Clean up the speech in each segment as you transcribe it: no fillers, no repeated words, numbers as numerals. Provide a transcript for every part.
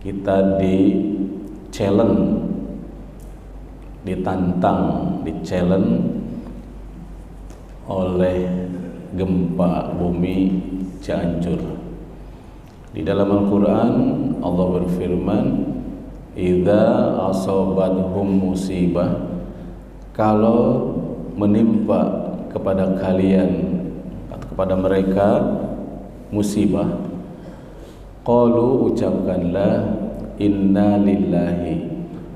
kita di-challenge, ditantang, di-challenge oleh gempa bumi Cianjur. Di dalam Al-Quran Allah berfirman, idza asabathum musibah, kalau menimpa kepada kalian atau kepada mereka musibah, qalu, ucapkanlah, inna lillahi,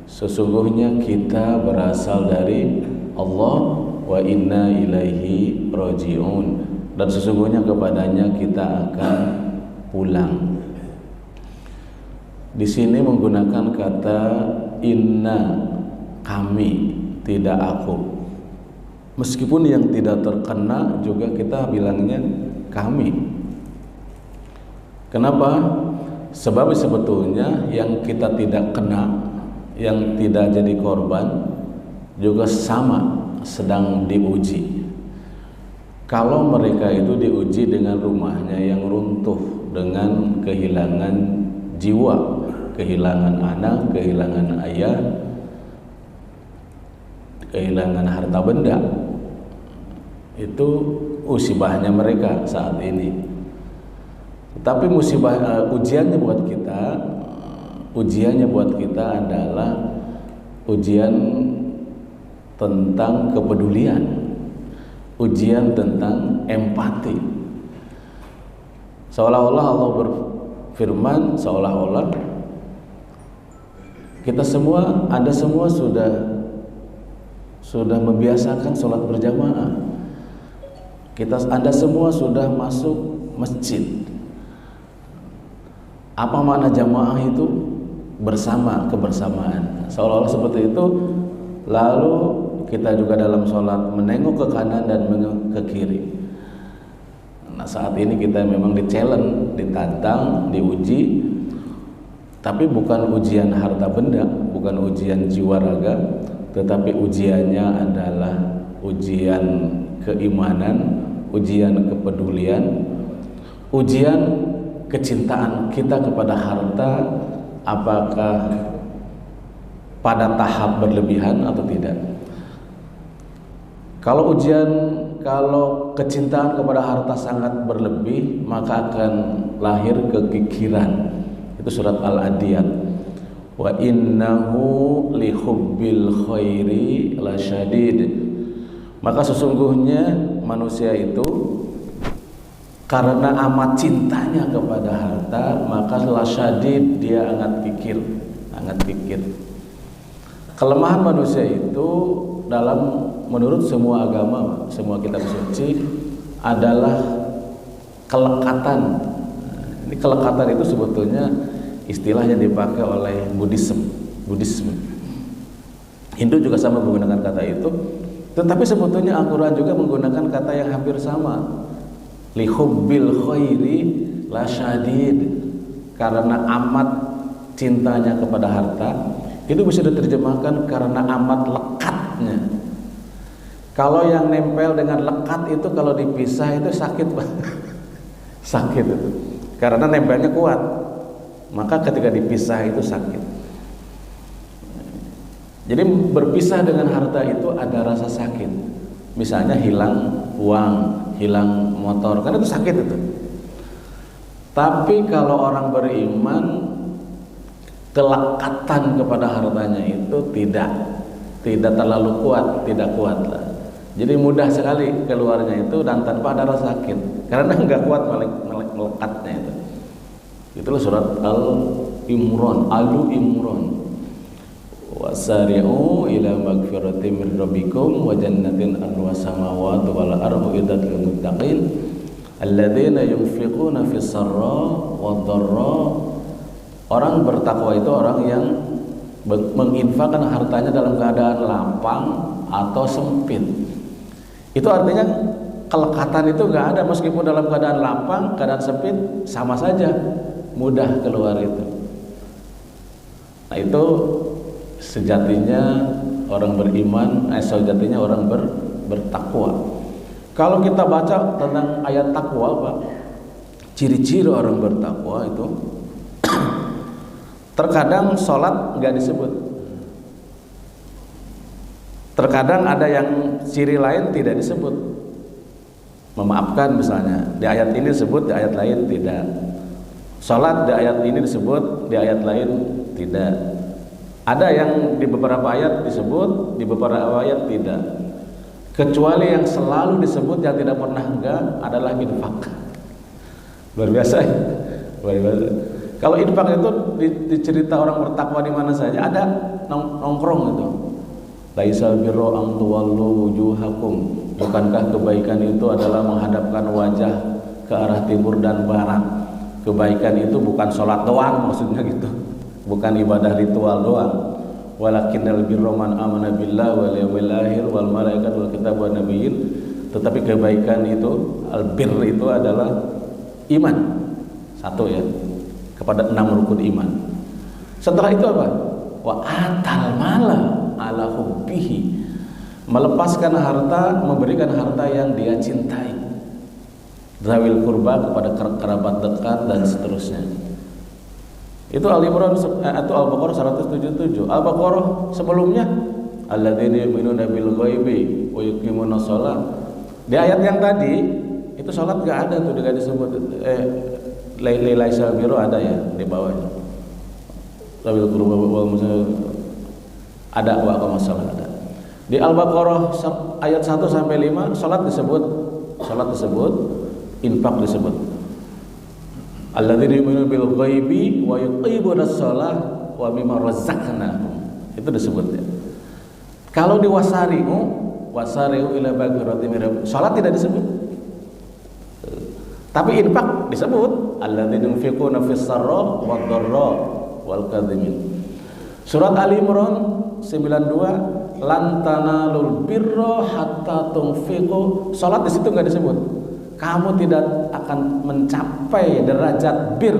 sesungguhnya kita berasal dari Allah, wa inna ilaihi raji'un, dan sesungguhnya kepadanya kita akan pulang. Di sini menggunakan kata inna, kami, tidak aku. Meskipun yang tidak terkena juga kita bilangnya kami. Kenapa? Sebab sebetulnya yang kita tidak kena, yang tidak jadi korban juga sama sedang diuji. Kalau mereka itu diuji dengan rumahnya yang runtuh, dengan kehilangan jiwa, kehilangan anak, kehilangan ayah, kehilangan harta benda, itu musibahnya mereka saat ini. Tapi musibah, ujiannya buat kita adalah ujian tentang kepedulian, ujian tentang empati. Seolah-olah Allah berfirman, seolah-olah kita semua, Anda semua sudah membiasakan sholat berjamaah. Anda semua sudah masuk masjid. Apa makna jamaah itu? Bersama, kebersamaan. Seolah-olah seperti itu. Lalu kita juga dalam sholat menengok ke kanan dan menengok ke kiri. Nah, saat ini kita memang di-challenge, ditantang, diuji, tapi bukan ujian harta benda, bukan ujian jiwa raga, tetapi ujiannya adalah ujian keimanan, ujian kepedulian, ujian kecintaan kita kepada harta, apakah pada tahap berlebihan atau tidak. Kalau kecintaan kepada harta sangat berlebih, maka akan lahir kekikiran. Itu surat Al-Adiyat. Wa innahu lihubbil khairi lasyadid. Maka sesungguhnya manusia itu karena amat cintanya kepada harta, maka lasyadid, dia sangat pikir. Kelemahan manusia itu menurut semua agama, semua kitab suci adalah kelekatan. Ini kelekatan itu sebetulnya istilah yang dipakai oleh Buddhisme. Hindu juga sama menggunakan kata itu, tetapi sebetulnya Al-Quran juga menggunakan kata yang hampir sama. Lihubbil khairi lasyadid, karena amat cintanya kepada harta. Itu bisa diterjemahkan karena amat lekatnya. Kalau yang nempel dengan lekat itu kalau dipisah itu sakit sakit itu, karena nempelnya kuat, maka ketika dipisah itu sakit. Jadi berpisah dengan harta itu ada rasa sakit. Misalnya hilang uang, hilang motor, kan itu sakit itu. Tapi kalau orang beriman, kelekatan kepada hartanya itu tidak terlalu kuat, tidak kuat lah. Jadi mudah sekali keluarnya itu dan tanpa ada rasa sakit, karena enggak kuat melekatnya itu. Itulah surat Al-Imran, wasari'u ila magfiratin min rabbikum wa jannatin arduha samawati wal ardu iddat lil muttaqin alladzina yunfiquna fis sarra wad dharra. Orang bertakwa itu orang yang menginfakkan hartanya dalam keadaan lapang atau sempit. Itu artinya kelekatan itu enggak ada, meskipun dalam keadaan lapang, keadaan sempit sama saja mudah keluar itu. Nah, itu sejatinya orang beriman, sejatinya orang bertakwa. Kalau kita baca tentang ayat takwa, Pak, ciri-ciri orang bertakwa itu Terkadang sholat nggak disebut. Terkadang ada yang ciri lain tidak disebut. Memaafkan misalnya, di ayat ini disebut, di ayat lain tidak. Sholat di ayat ini disebut, di ayat lain tidak. Ada yang di beberapa ayat disebut, di beberapa ayat tidak. Kecuali yang selalu disebut, yang tidak pernah enggak adalah infak. Luar biasa ya? Luar biasa. Kalau infak itu dicerita orang bertakwa di mana saja ada nongkrong itu. Laisal birra an tuwallu wujuhakum. Bukankah kebaikan itu adalah menghadapkan wajah ke arah timur dan barat? Kebaikan itu bukan sholat doang, maksudnya gitu. Bukan ibadah ritual doang. Walakinnal birra man amana billahi wal yawmil akhir wal malaikat wal kitab wan nabiyyin. Tetapi kebaikan itu, albir itu adalah iman. Satu ya. Kepada 6 rukun iman. Setelah itu apa? Wa atal mala ala hubbihi. Melepaskan harta, memberikan harta yang dia cintai. Zawil kurba, kepada kerabat dekat dan seterusnya. Itu Al-Imran atau Al-Baqarah 177. Al-Baqarah sebelumnya alladzina yu'minuna bil ghaibi wa yuqimuna shalah. Di ayat yang tadi itu salat enggak ada tuh, enggak disebut. Laisal birra ada ya di bawahnya. Zawil kurba wal ada wa masalah ada. Di Al-Baqarah ayat 1 sampai 5 salat disebut, infak disebut. Alladzina yu'minuna bil ghaibi wa yuqimunas shalah wa mimma razaqnahum. Itu disebut ya. Kalau di wasari'u ila maghfiratin min rabbikum, salat tidak disebut. Tapi infak disebut. Alladzina yunfiquna fis sarra wad dharra wal kadhimin. Surat Ali Imran 92, lan tanalul birra hatta tunfiqu. Salat di situ enggak disebut. Kamu tidak akan mencapai derajat bir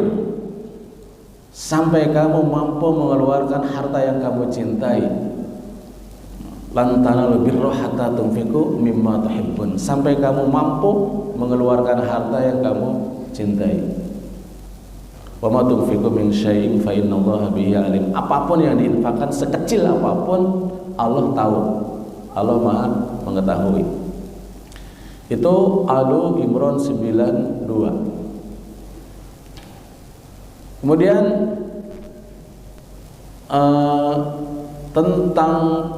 sampai kamu mampu mengeluarkan harta yang kamu cintai. Lan tanalul birra hatta tunfiqu mimma tuhibbun. Sampai kamu mampu mengeluarkan harta yang kamu cintai. Wa ma tunfiqu min syai'in fa innallaha bihi alim. Apapun yang diinfakkan, sekecil apapun, Allah tahu. Allah Maha mengetahui. Itu Ali Imran 92. Kemudian tentang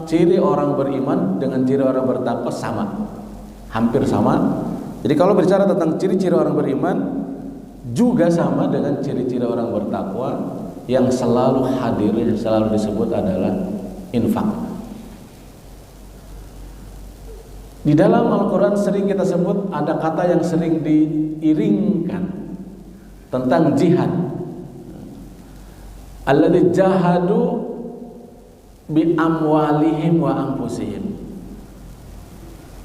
ciri orang beriman dengan ciri orang bertakwa sama, hampir sama. Jadi kalau berbicara tentang ciri-ciri orang beriman juga sama dengan ciri-ciri orang bertakwa, yang selalu hadir, yang selalu disebut adalah infak. Di dalam Al-Quran sering kita sebut, ada kata yang sering diiringkan tentang jihad. Alladzi jahadu bi amwalihim wa anfusihim.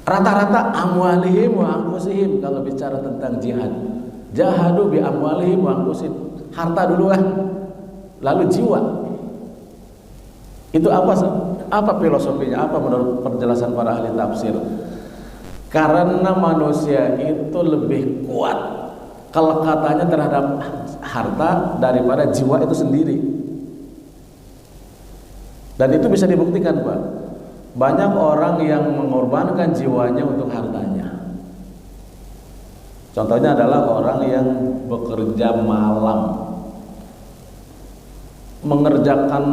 Rata-rata amwalihim wa anfusihim kalau bicara tentang jihad. Jahadu bi amwalihim wa anfusihim. Harta duluan, lalu jiwa. Itu apa filosofinya? Apa menurut penjelasan para ahli tafsir? Karena manusia itu lebih kuat kelekatannya terhadap harta daripada jiwa itu sendiri. Dan itu bisa dibuktikan, Pak. Banyak orang yang mengorbankan jiwanya untuk hartanya. Contohnya adalah orang yang bekerja malam, mengerjakan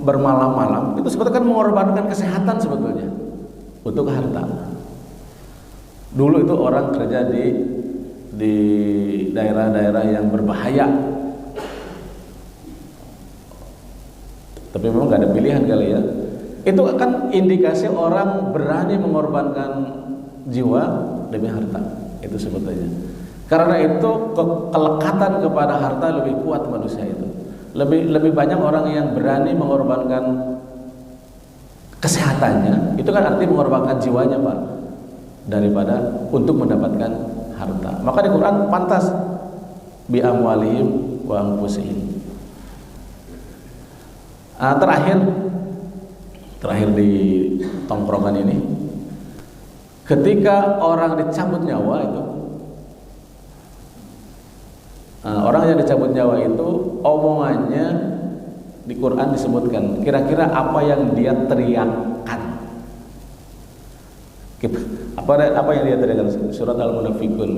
bermalam-malam, itu sebetulnya kan mengorbankan kesehatan sebetulnya untuk harta. Dulu itu orang kerja di daerah-daerah yang berbahaya, tapi memang nggak ada pilihan kali ya. Itu kan indikasi orang berani mengorbankan jiwa demi harta, itu sebetulnya. Karena itu kelekatan kepada harta lebih kuat manusia itu. Lebih banyak orang yang berani mengorbankan kesehatannya, itu kan arti mengorbankan jiwanya, Pak, daripada untuk mendapatkan harta. Maka di Quran pantas bi amwalihim wa anfusihim. Terakhir di tongkrongan ini, ketika orang dicabut nyawa itu, orang yang dicabut nyawa itu omongannya di Quran disebutkan kira-kira apa yang dia teriakkan. Apa yang dia teriakkan? Surat Al-Munafiqun.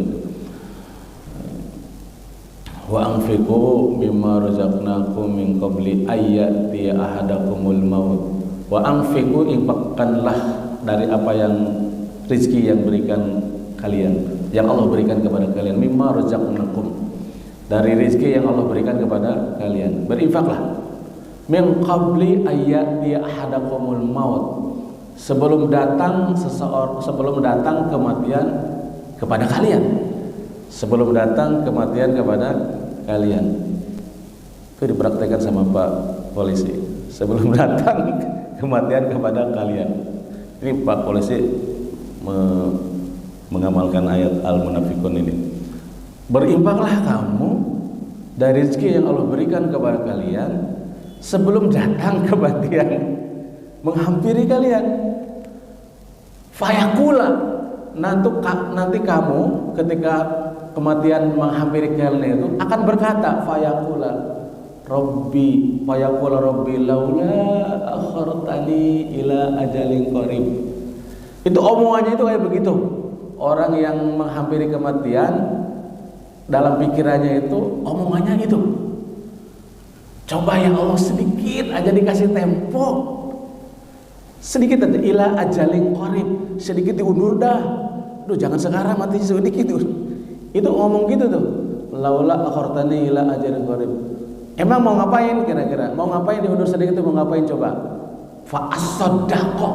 Wa anfiqu mimma razaqnakum min qabli ayyati ahadakumul maut. Wa anfiqu, infakkanlah dari apa yang rezeki yang berikan kalian, yang Allah berikan kepada kalian, mimma razaqnakum, dari rezeki yang Allah berikan kepada kalian. Berinfaklah min qabli ayyati ahadakumul maut, sebelum datang kematian kepada kalian. Sebelum datang kematian kepada kalian. Itu dipraktekkan sama Pak Polisi. Sebelum datang kematian kepada kalian. Ini Pak Polisi mengamalkan ayat Al-Munafiqun ini. Berinfaklah kamu dari rezeki yang Allah berikan kepada kalian sebelum datang kematian menghampiri kalian. Fayakula, nanti kamu ketika kematian menghampiri kalian itu akan berkata, fayakula Rabbi laula akhartani ila ajalin qarib. Itu omongannya itu kayak begitu. Orang yang menghampiri kematian dalam pikirannya itu omongannya itu, coba ya Allah sedikit aja dikasih tempo, sedikit aja, ila ajalin qarib, sedikit diundur dah. Duh, jangan sekarang, mati sedikit. Itu ngomong gitu tuh. Laula akhartani ila ajalin qarib. Emang mau ngapain kira-kira? Mau ngapain diundur sedikit itu, mau ngapain coba? Fa as-saddaqa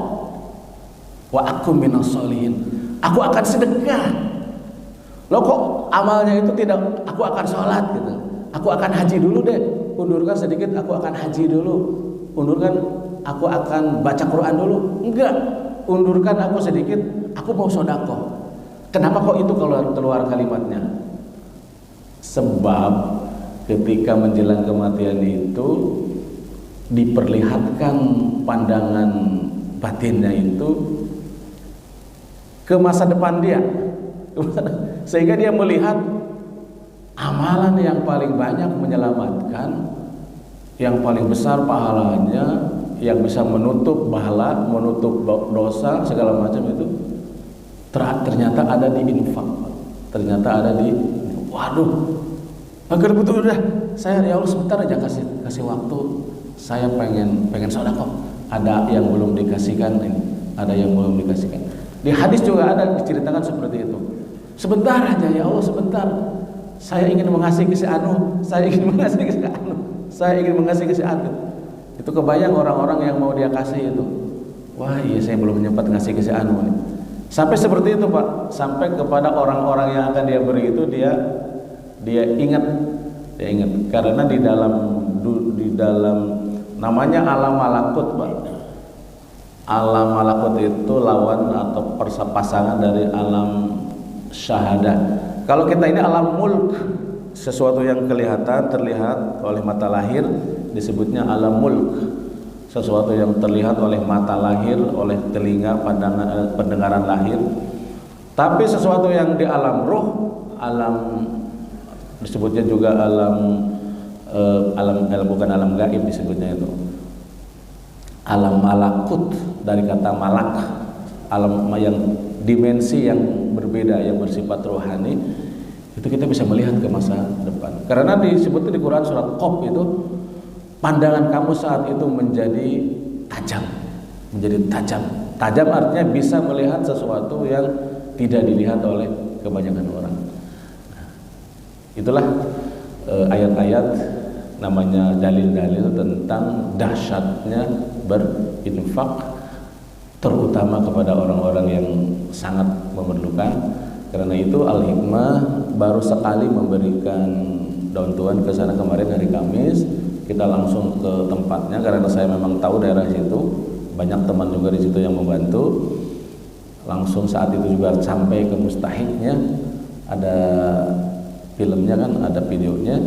wa akum minas sholihin. Aku akan sedekah. Loh kok amalnya itu tidak, aku akan sholat gitu. Aku akan haji dulu deh. Undurkan sedikit, aku akan haji dulu. Undurkan, aku akan baca Quran dulu. Enggak. Undurkan aku sedikit, aku mau sedekah. Kenapa kok itu keluar kalimatnya? Sebab ketika menjelang kematian itu diperlihatkan pandangan batinnya itu ke masa depan dia, sehingga dia melihat amalan yang paling banyak menyelamatkan, yang paling besar pahalanya, yang bisa menutup pahala, menutup dosa segala macam itu ternyata ada di infak. Ternyata ada di, waduh, agar betul udah saya, ya Allah sebentar aja kasih waktu, saya pengen sedekah. Ada yang belum dikasihkan ini, ada yang belum dikasihkan. Di hadis juga ada diceritakan seperti itu. Sebentar aja ya Allah, sebentar. Saya ingin mengasihi ke si anu, saya ingin mengasihi ke si anu, saya ingin mengasihi ke si anu. Itu kebayang orang-orang yang mau dia kasih itu. Wah, iya saya belum sempat ngasih ke si anu nih. Sampai seperti itu Pak, sampai kepada orang-orang yang akan dia beri itu dia ingat karena di dalam namanya alam malakut Pak. Alam malakut itu lawan atau pasangan dari alam syahadah. Kalau kita ini alam mulk, sesuatu yang terlihat oleh mata lahir disebutnya alam mulk. Sesuatu yang terlihat oleh mata lahir, oleh telinga, pendengaran lahir. Tapi sesuatu yang di alam ruh, alam disebutnya juga bukan alam gaib disebutnya itu. Alam malakut dari kata malak, alam yang dimensi yang berbeda yang bersifat rohani. Itu kita bisa melihat ke masa depan. Karena disebutnya di Quran surat Qaf itu, pandangan kamu saat itu menjadi tajam. Tajam artinya bisa melihat sesuatu yang tidak dilihat oleh kebanyakan orang. Nah, itulah ayat-ayat namanya dalil-dalil tentang dahsyatnya berinfak, terutama kepada orang-orang yang sangat memerlukan. Karena itu Al-Hikmah baru sekali memberikan daun tuan ke sana kemarin hari Kamis. Kita langsung ke tempatnya karena saya memang tahu daerah situ, banyak teman juga di situ yang membantu. Langsung saat itu juga sampai ke mustahiknya, ada filmnya kan, ada videonya.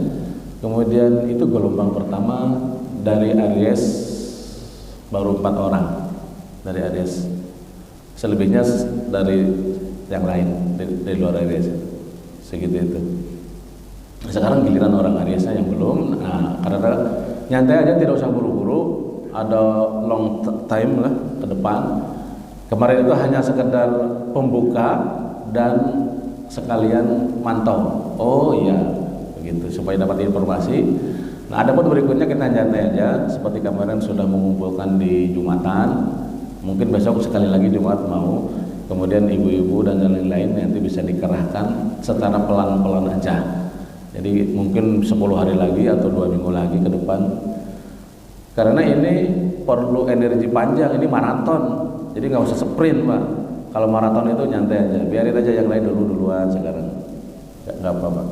Kemudian itu gelombang pertama dari Aries baru 4 orang dari Aries, selebihnya dari yang lain dari luar Aries, segitu itu. Sekarang giliran orang Aries yang belum. Nah, karena nyantai aja, tidak usah buru-buru, ada long time lah ke depan. Kemarin itu hanya sekedar pembuka dan sekalian mantau. Oh iya, begitu, supaya dapat informasi. Nah, ada pun berikutnya kita nyantai aja, seperti kemarin sudah mengumpulkan di Jumatan. Mungkin besok sekali lagi Jumat mau, kemudian ibu-ibu dan lain-lain nanti bisa dikerahkan secara pelan-pelan aja. Jadi mungkin 10 hari lagi atau 2 minggu lagi ke depan. Karena ini perlu energi panjang, ini maraton. Jadi nggak usah sprint, Pak. Kalau maraton itu nyantai aja, biarin aja yang lain duluan sekarang. Nggak apa-apa.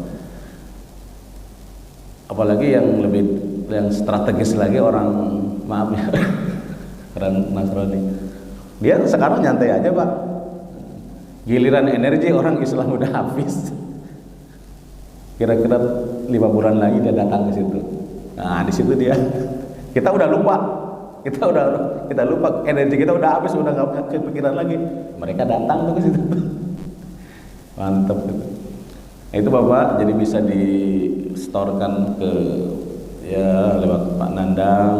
Apalagi yang strategis lagi orang, maaf ya, orang Nasrani. Dia sekarang nyantai aja, Pak. Giliran energi orang Islam udah habis. Kira-kira 5 bulan lagi dia datang ke situ. Nah, di situ dia. Kita udah lupa. Kita lupa, energi kita udah habis, udah nggak kepikiran lagi. Mereka datang tuh ke situ. Mantap gitu. Itu Bapak, jadi bisa di-storekan ke ya lewat Pak Nandang,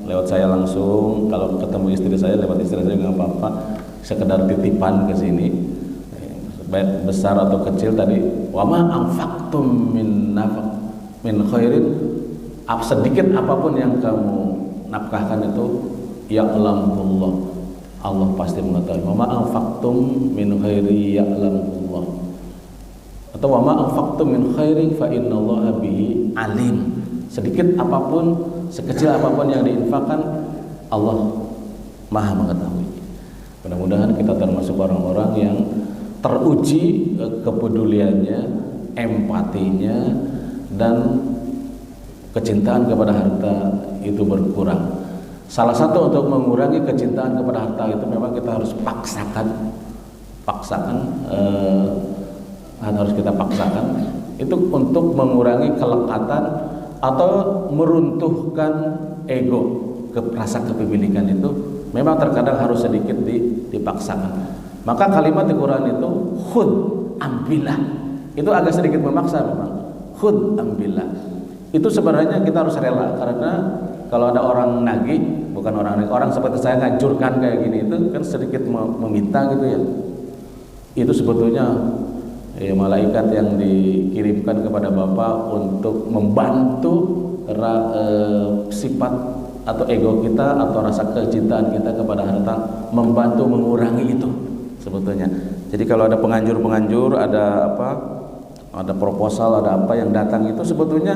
lewat saya langsung. Kalau ketemu istri saya, lewat istri saya nggak apa-apa. Sekedar titipan ke sini, baik besar atau kecil tadi. Wa ma anfaqtum min khairin, sedikit apapun yang kamu nafkahkan itu ya'lamullah, Allah pasti mengetahui. Wa ma anfaqtum min khairi ya'lamullah, atau wa ma anfaqtum min khairin fa innallaha bihi alim. Sedikit apapun, sekecil apapun yang diinfakkan, Allah Maha mengetahui. Mudah-mudahan kita termasuk orang-orang yang teruji kepeduliannya, empatinya, dan kecintaan kepada harta itu berkurang. Salah satu untuk mengurangi kecintaan kepada harta itu memang kita harus harus kita paksakan itu untuk mengurangi kelekatan atau meruntuhkan ego, rasa kepemilikan itu memang terkadang harus sedikit dipaksakan. Maka kalimat di Quran itu khud ambillah, itu agak sedikit memaksa memang. Khud ambillah itu sebenarnya kita harus rela, karena kalau ada orang nagih, bukan orang seperti saya ngajurkan kayak gini, itu kan sedikit meminta gitu ya. Itu sebetulnya malaikat yang dikirimkan kepada Bapak untuk membantu sifat atau ego kita atau rasa kecintaan kita kepada harta, membantu mengurangi itu sebetulnya. Jadi kalau ada penganjur-penganjur, ada proposal, ada apa yang datang, itu sebetulnya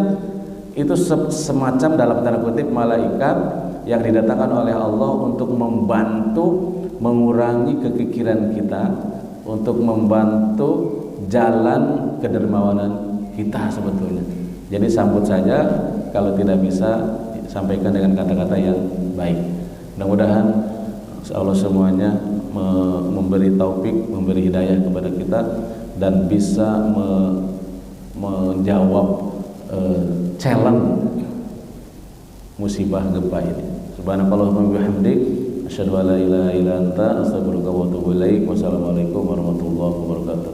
itu semacam dalam tanda kutip malaikat yang didatangkan oleh Allah untuk membantu mengurangi kekikiran kita, untuk membantu jalan kedermawanan kita sebetulnya. Jadi sambut saja, kalau tidak bisa sampaikan dengan kata-kata yang baik. Mudah-mudahan Allah semuanya memberi taufik, memberi hidayah kepada kita dan bisa menjawab challenge musibah gempa ini. Subhanakallahumma wa bihamdik, asyhadu an la ilaha illa anta, astaghfiruka wa atubu ilaik. Wassalamualaikum warahmatullahi wabarakatuh.